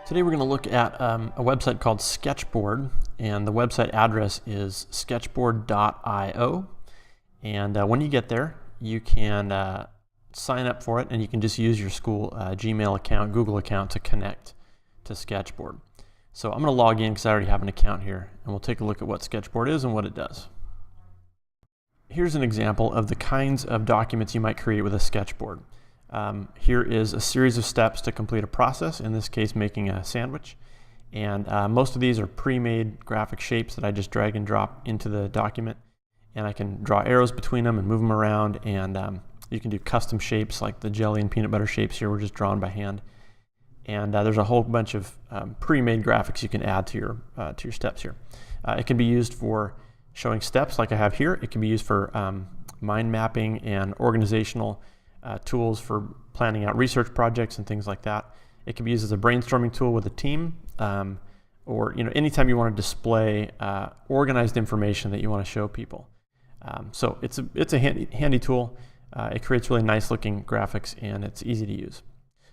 Today we're going to look at a website called Sketchboard, and the website address is sketchboard.io. And when you get there, you can sign up for it, and you can just use your school Gmail account, Google account to connect to Sketchboard. So I'm going to log in because I already have an account here, and we'll take a look at what Sketchboard is and what it does. Here's an example of the kinds of documents you might create with a Sketchboard. Here is a series of steps to complete a process, in this case making a sandwich. And most of these are pre-made graphic shapes that I just drag and drop into the document. And I can draw arrows between them and move them around, and you can do custom shapes like the jelly and peanut butter shapes here were just drawn by hand. And there's a whole bunch of pre-made graphics you can add to your steps here. It can be used for showing steps like I have here. It can be used for mind mapping and organizational tools for planning out research projects and things like that. It can be used as a brainstorming tool with a team, or anytime you want to display organized information that you want to show people. So it's a handy tool. It creates really nice looking graphics, and it's easy to use.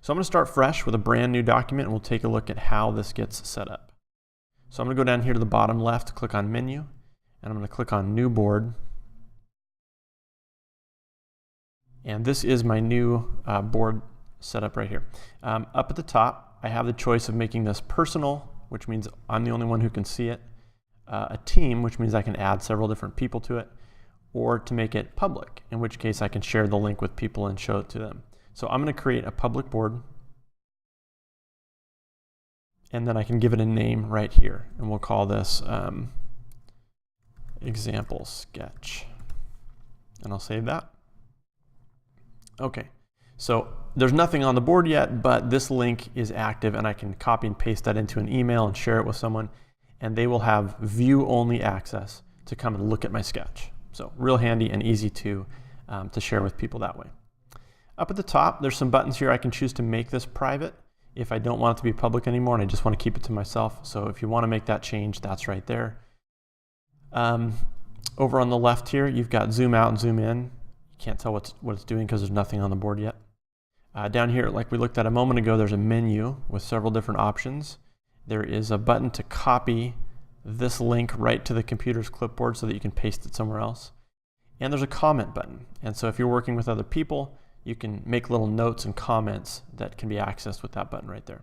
So I'm going to start fresh with a brand new document, and we'll take a look at how this gets set up. So I'm going to go down here to the bottom left, click on Menu, and I'm going to click on New Board. And this is my new board setup right here. Up at the top, I have the choice of making this personal, which means I'm the only one who can see it, a team, which means I can add several different people to it, or to make it public, in which case I can share the link with people and show it to them. So I'm going to create a public board, and then I can give it a name right here, and we'll call this example sketch, and I'll save that. Okay, so there's nothing on the board yet, but this link is active, and I can copy and paste that into an email and share it with someone, and they will have view-only access to come and look at my sketch. So real handy and easy to share with people that way. Up at the top, there's some buttons here. I can choose to make this private if I don't want it to be public anymore and I just want to keep it to myself. So if you want to make that change, that's right there. Over on the left here, you've got zoom out and zoom in. You can't tell what it's doing because there's nothing on the board yet. Down here, like we looked at a moment ago, there's a menu with several different options. There is a button to copy this link right to the computer's clipboard so that you can paste it somewhere else. And there's a comment button. And so if you're working with other people, you can make little notes and comments that can be accessed with that button right there.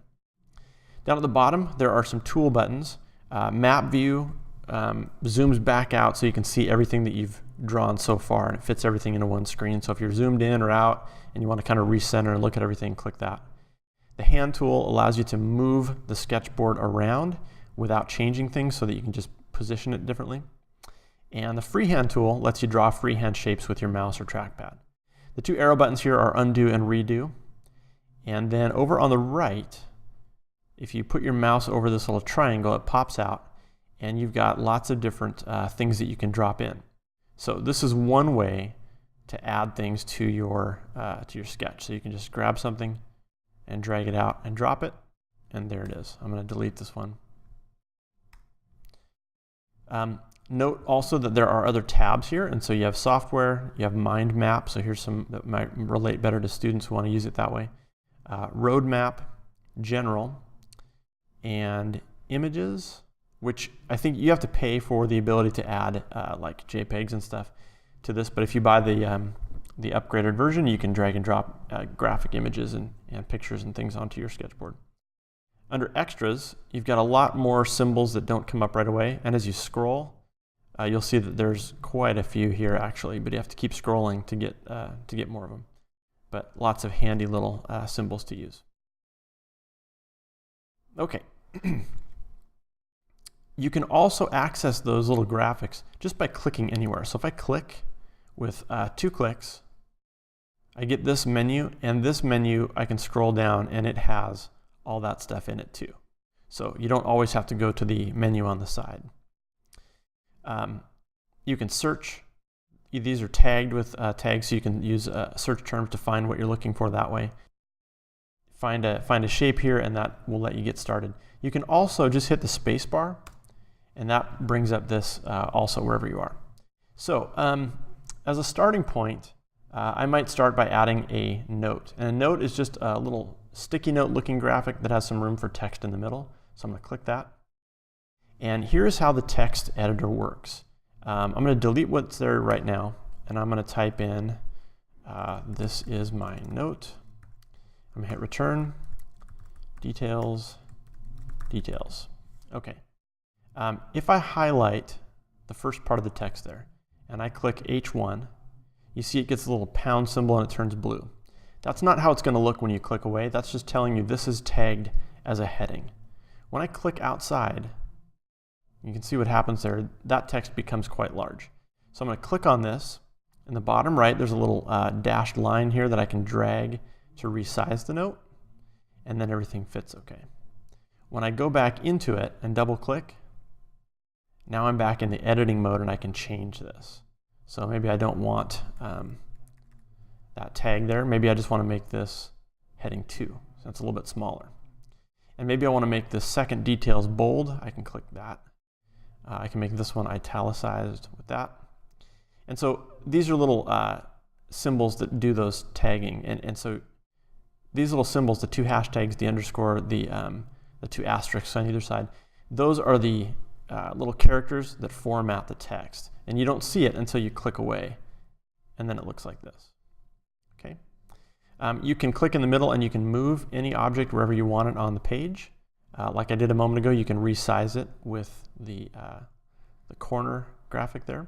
Down at the bottom, there are some tool buttons. Map view zooms back out so you can see everything that you've drawn so far, and it fits everything into one screen. So if you're zoomed in or out and you want to kind of recenter and look at everything, click that. The hand tool allows you to move the sketchboard around without changing things so that you can just position it differently. And the freehand tool lets you draw freehand shapes with your mouse or trackpad. The two arrow buttons here are undo and redo. And then over on the right, if you put your mouse over this little triangle, it pops out, and you've got lots of different things that you can drop in. So this is one way to add things to your sketch. So you can just grab something and drag it out and drop it, and there it is. I'm going to delete this one. Note also that there are other tabs here, and so you have software, you have mind map, so here's some that might relate better to students who want to use it that way. Roadmap, general, and images, which I think you have to pay for the ability to add like JPEGs and stuff to this, but if you buy the upgraded version, you can drag and drop graphic images and pictures and things onto your sketchboard. Under extras, you've got a lot more symbols that don't come up right away, and as you scroll, you'll see that there's quite a few here actually, but you have to keep scrolling to get more of them. But lots of handy little symbols to use. Okay. You can also access those little graphics just by clicking anywhere. So if I click with 2 clicks, I get this menu, and this menu I can scroll down and it has all that stuff in it too. So you don't always have to go to the menu on the side. You can search. These are tagged with tags, so you can use search terms to find what you're looking for that way. Find a shape here, and that will let you get started. You can also just hit the space bar, and that brings up this also wherever you are. So as a starting point, I might start by adding a note. And a note is just a little sticky note looking graphic that has some room for text in the middle. So I'm going to click that. And here's how the text editor works. I'm going to delete what's there right now, and I'm going to type in, this is my note. I'm going to hit return, details, details. Okay. If I highlight the first part of the text there, and I click H1, you see it gets a little pound symbol and it turns blue. That's not how it's going to look when you click away. That's just telling you this is tagged as a heading. When I click outside, you can see what happens there. That text becomes quite large. So I'm going to click on this. In the bottom right, there's a little dashed line here that I can drag to resize the note, and then everything fits okay. When I go back into it and double click, now I'm back in the editing mode and I can change this. So maybe I don't want that tag there. Maybe I just want to make this heading 2. So that's a little bit smaller. And maybe I want to make this second details bold. I can click that. I can make this one italicized with that. And so these are little symbols that do those tagging. And so these little symbols, the 2 hashtags, the underscore, the 2 asterisks on either side, those are the little characters that format the text. And you don't see it until you click away. And then it looks like this. Okay. You can click in the middle and you can move any object wherever you want it on the page. Like I did a moment ago, you can resize it with the corner graphic there.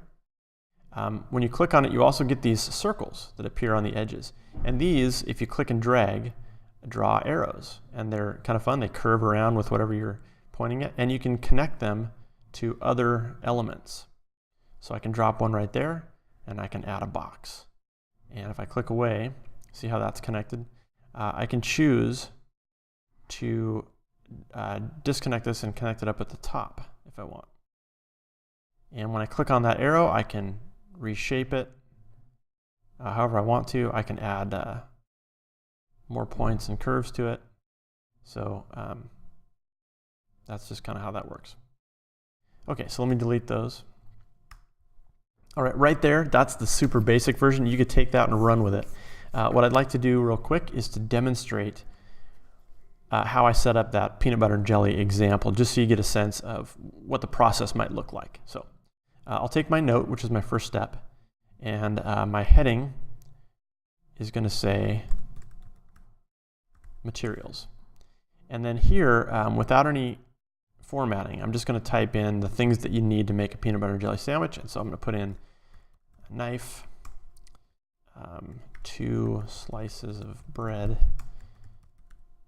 When you click on it, you also get these circles that appear on the edges. And these, if you click and drag, draw arrows. And they're kind of fun. They curve around with whatever you're pointing at. And you can connect them to other elements. So I can drop one right there, and I can add a box. And if I click away, see how that's connected? I can choose to disconnect this and connect it up at the top if I want. And when I click on that arrow, I can reshape it however I want to. I can add more points and curves to it. So that's just kind of how that works. Okay, so let me delete those. All right, right there, that's the super basic version. You could take that and run with it. What I'd like to do real quick is to demonstrate how I set up that peanut butter and jelly example, just so you get a sense of what the process might look like. So I'll take my note, which is my first step, and my heading is going to say materials. And then here, without any formatting, I'm just going to type in the things that you need to make a peanut butter and jelly sandwich. And so I'm going to put in a knife, 2 slices of bread,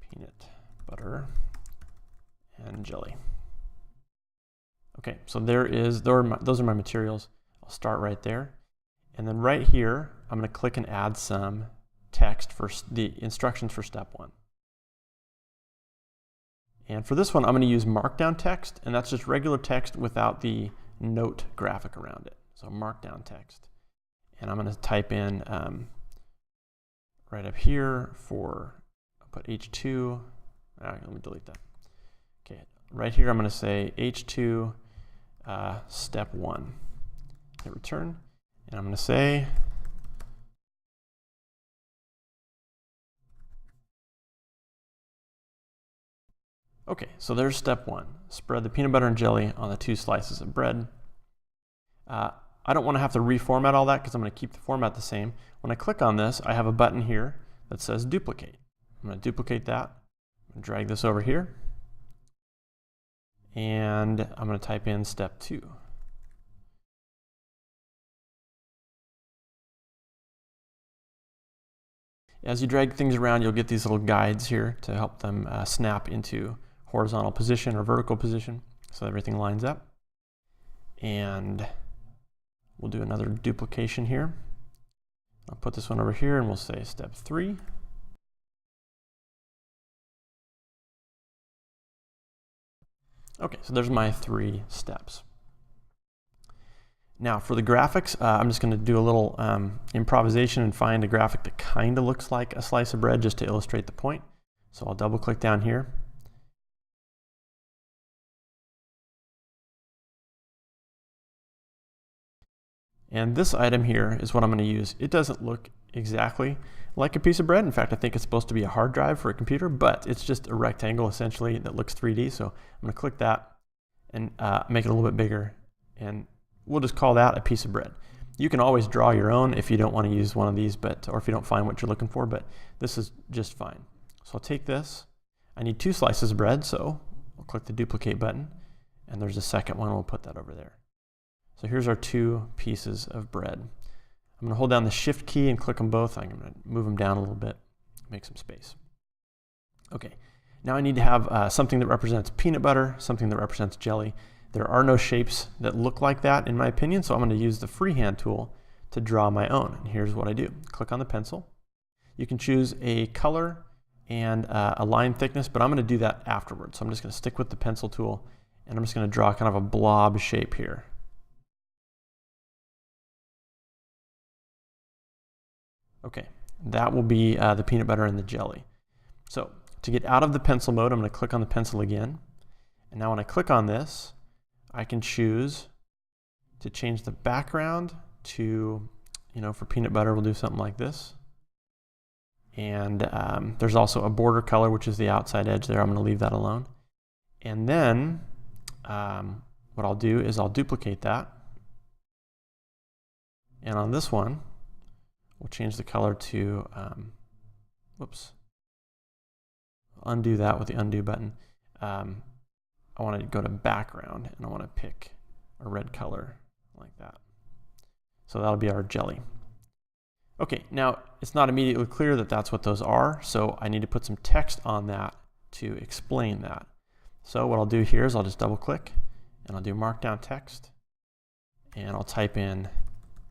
peanut butter, and jelly. Okay, so those are my materials. I'll start right there. And then right here, I'm going to click and add some text for the instructions for step 1. And for this one, I'm going to use markdown text, and that's just regular text without the note graphic around it. So markdown text. And I'm going to type in right up here I'll put H2. Let me delete that. Okay, right here I'm going to say H2 step 1. Hit return, and I'm going to say okay, so there's step 1. Spread the peanut butter and jelly on the 2 slices of bread. I don't want to have to reformat all that because I'm going to keep the format the same. When I click on this, I have a button here that says duplicate. I'm going to duplicate that. I'm going to drag this over here. And I'm going to type in step 2. As you drag things around, you'll get these little guides here to help them snap into horizontal position or vertical position so everything lines up. And we'll do another duplication here. I'll put this one over here and we'll say step 3. Okay, so there's my 3 steps. Now for the graphics, I'm just going to do a little improvisation and find a graphic that kind of looks like a slice of bread just to illustrate the point. So I'll double click down here. And this item here is what I'm going to use. It doesn't look exactly like a piece of bread. In fact, I think it's supposed to be a hard drive for a computer, but it's just a rectangle essentially that looks 3D. So I'm going to click that and make it a little bit bigger, and we'll just call that a piece of bread. You can always draw your own if you don't want to use one of these, or if you don't find what you're looking for, but this is just fine. So I'll take this. I need 2 slices of bread, so I'll click the duplicate button, and there's a second one. We'll put that over there. So here's our 2 pieces of bread. I'm going to hold down the Shift key and click them both. I'm going to move them down a little bit, make some space. Okay, now I need to have something that represents peanut butter, something that represents jelly. There are no shapes that look like that in my opinion, so I'm going to use the freehand tool to draw my own. And here's what I do. Click on the pencil. You can choose a color and a line thickness, but I'm going to do that afterwards. So I'm just going to stick with the pencil tool, and I'm just going to draw kind of a blob shape here. Okay, that will be the peanut butter and the jelly. So to get out of the pencil mode, I'm going to click on the pencil again. And now when I click on this, I can choose to change the background to, for peanut butter, we'll do something like this. And there's also a border color, which is the outside edge there. I'm going to leave that alone. And then what I'll do is I'll duplicate that. And on this one, we'll change the color to, undo that with the undo button. I want to go to background, and I want to pick a red color like that. So that'll be our jelly. Okay, now it's not immediately clear that that's what those are, so I need to put some text on that to explain that. So what I'll do here is I'll just double click, and I'll do markdown text, and I'll type in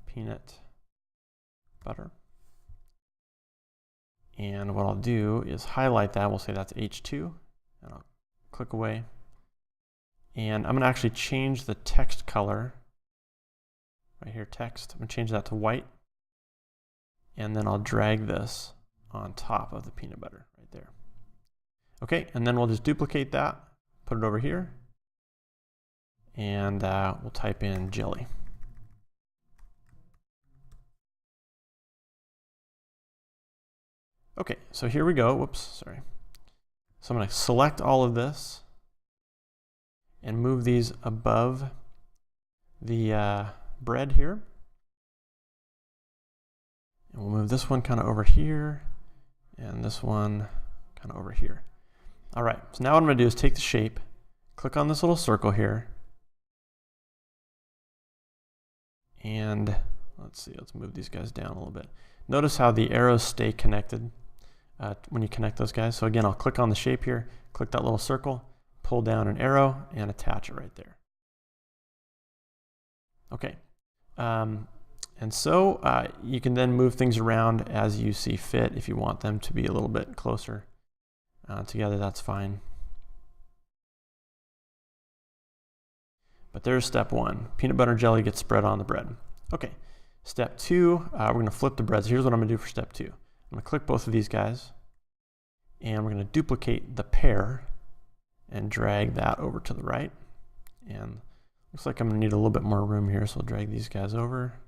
peanut butter. And what I'll do is highlight that. We'll say that's H2, and I'll click away. And I'm going to actually change the text color. Right here, text. I'm going to change that to white. And then I'll drag this on top of the peanut butter right there. Okay, and then we'll just duplicate that, put it over here, and we'll type in jelly. Okay, so here we go. Whoops, sorry. So I'm going to select all of this and move these above the bread here. And we'll move this one kind of over here, and this one kind of over here. All right, so now what I'm going to do is take the shape, click on this little circle here, and let's move these guys down a little bit. Notice how the arrows stay connected when you connect those guys. So again, I'll click on the shape here, click that little circle, pull down an arrow, and attach it right there. Okay, and so you can then move things around as you see fit. If you want them to be a little bit closer together, that's fine. But there's step 1. Peanut butter and jelly gets spread on the bread. Okay, step 2, we're going to flip the bread. So here's what I'm going to do for step 2. I'm going to click both of these guys, and we're going to duplicate the pear and drag that over to the right. And looks like I'm going to need a little bit more room here, so I'll drag these guys over.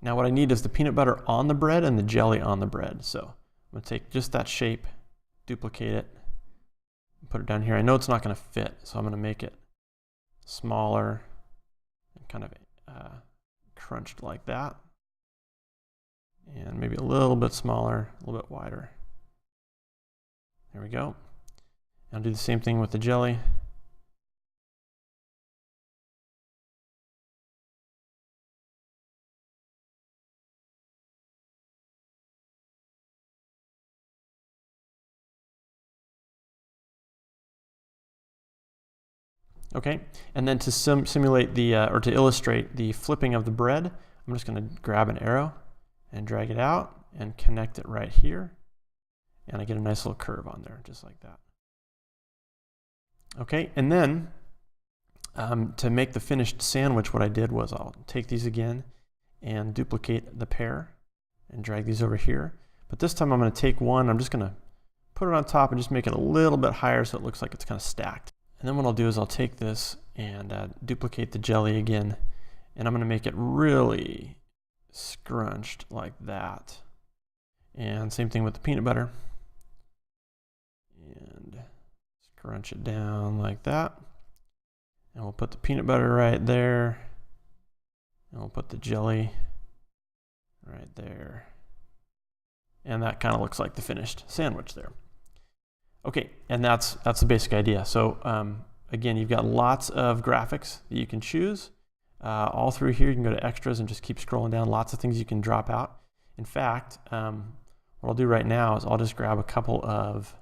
Now what I need is the peanut butter on the bread and the jelly on the bread. So I'm going to take just that shape, duplicate it, and put it down here. I know it's not going to fit, so I'm going to make it smaller and kind of crunched like that. And maybe a little bit smaller, a little bit wider. There we go. I'll do the same thing with the jelly. Okay, and then to simulate the, or to illustrate the flipping of the bread, I'm just going to grab an arrow and drag it out and connect it right here. And I get a nice little curve on there, just like that. Okay, and then to make the finished sandwich, what I did was I'll take these again and duplicate the pear and drag these over here. But this time I'm going to take one, I'm just going to put it on top and just make it a little bit higher so it looks like it's kind of stacked. And then what I'll do is I'll take this and duplicate the jelly again, and I'm going to make it really scrunched like that. And same thing with the peanut butter. And scrunch it down like that. And we'll put the peanut butter right there. And we'll put the jelly right there. And that kind of looks like the finished sandwich there. Okay, and that's the basic idea. So again, you've got lots of graphics that you can choose. All through here, you can go to extras and just keep scrolling down. Lots of things you can drop out. In fact, what I'll do right now is I'll just grab a couple of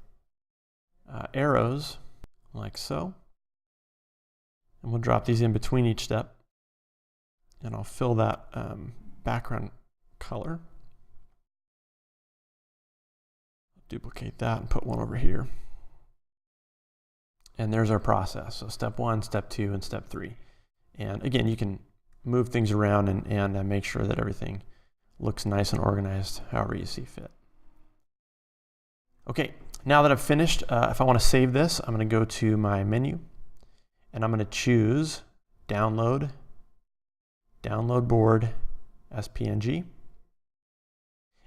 arrows like so. And we'll drop these in between each step. And I'll fill that background color. Duplicate that and put one over here. And there's our process. So step 1, step 2, and step 3. And again, you can move things around and make sure that everything looks nice and organized however you see fit. Okay, now that I've finished, if I want to save this, I'm going to go to my menu and I'm going to choose Download, Download Board as PNG.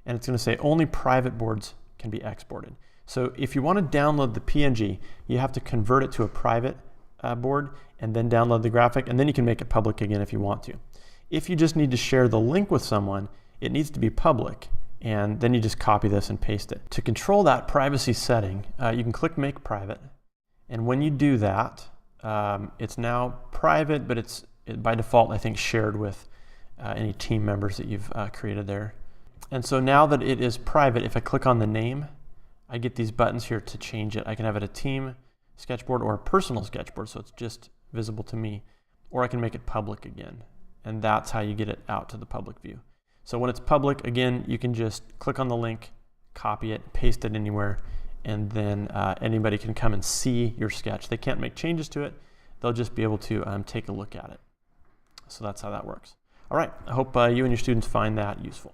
And it's going to say only private boards can be exported. So if you want to download the PNG, you have to convert it to a private board and then download the graphic, and then you can make it public again if you want to. If you just need to share the link with someone, it needs to be public, and then you just copy this and paste it. To control that privacy setting, you can click Make Private, and when you do that, it's now private, but it's by default, I think, shared with any team members that you've created there. And so now that it is private, if I click on the name, I get these buttons here to change it. I can have it a team sketchboard or a personal sketchboard, so it's just visible to me, or I can make it public again. And that's how you get it out to the public view. So when it's public, again, you can just click on the link, copy it, paste it anywhere, and then anybody can come and see your sketch. They can't make changes to it. They'll just be able to take a look at it. So that's how that works. All right, I hope you and your students find that useful.